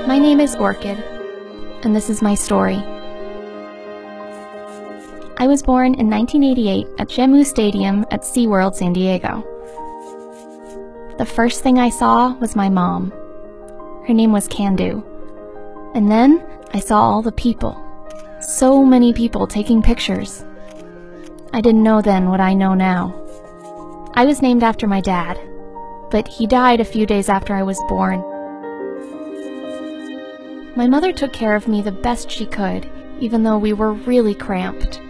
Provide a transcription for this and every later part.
My name is Orkid, and this is my story. I was born in 1988 at Jemu Stadium at SeaWorld San Diego. The first thing I saw was my mom. Her name was Candu. And then I saw all the people. So many people taking pictures. I didn't know then what I know now. I was named after my dad, but he died a few days after I was born. My mother took care of me the best she could, even though we were really cramped.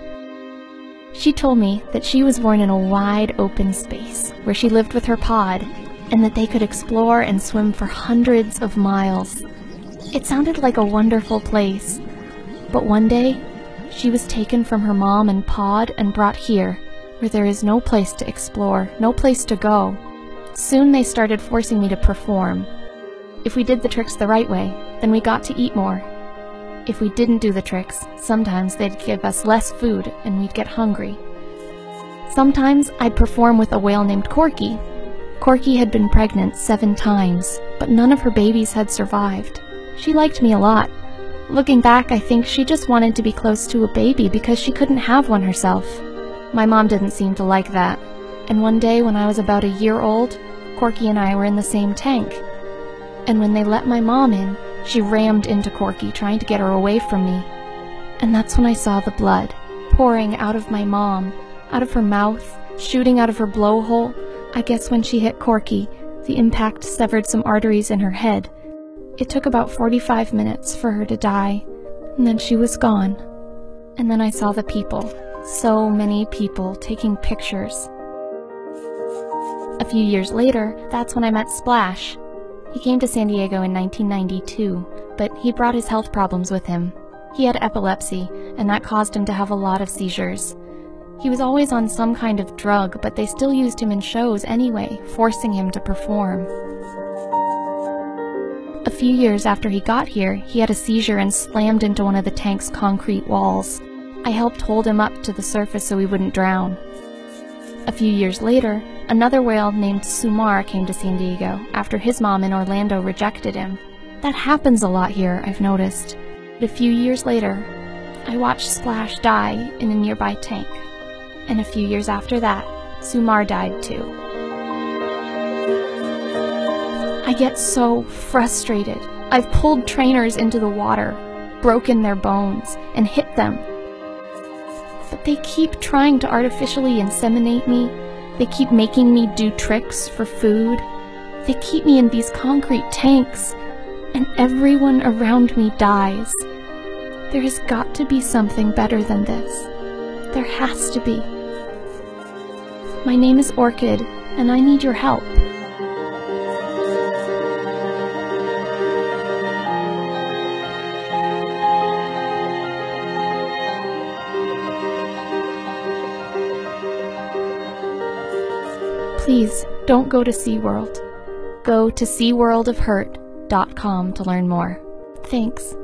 She told me that she was born in a wide open space where she lived with her pod, and that they could explore and swim for hundreds of miles. It sounded like a wonderful place, but one day she was taken from her mom and pod and brought here, where there is no place to explore, no place to go. Soon they started forcing me to perform. If we did the tricks the right way, then we got to eat more. If we didn't do the tricks, sometimes they'd give us less food and we'd get hungry. Sometimes I'd perform with a whale named Corky. Corky had been pregnant 7 times, but none of her babies had survived. She liked me a lot. Looking back, I think she just wanted to be close to a baby because she couldn't have one herself. My mom didn't seem to like that, and one day when I was about a year old, Corky and I were in the same tank. And when they let my mom in, she rammed into Corky, trying to get her away from me. And that's when I saw the blood pouring out of my mom, out of her mouth, shooting out of her blowhole. I guess when she hit Corky, the impact severed some arteries in her head. It took about 45 minutes for her to die, and then she was gone. And then I saw the people, so many people taking pictures. A few years later, that's when I met Splash. He came to San Diego in 1992, but he brought his health problems with him. He had epilepsy, and that caused him to have a lot of seizures. He was always on some kind of drug, but they still used him in shows anyway, forcing him to perform. A few years after he got here, he had a seizure and slammed into one of the tank's concrete walls. I helped hold him up to the surface so he wouldn't drown. A few years later, another whale named Sumar came to San Diego after his mom in Orlando rejected him. That happens a lot here, I've noticed. But a few years later, I watched Splash die in a nearby tank. And a few years after that, Sumar died too. I get so frustrated. I've pulled trainers into the water, broken their bones, and hit them. But they keep trying to artificially inseminate me. They keep making me do tricks for food. They keep me in these concrete tanks, and everyone around me dies. There has got to be something better than this. There has to be. My name is Orkid, and I need your help. Please, don't go to SeaWorld. Go to SeaWorldofHurt.com to learn more. Thanks.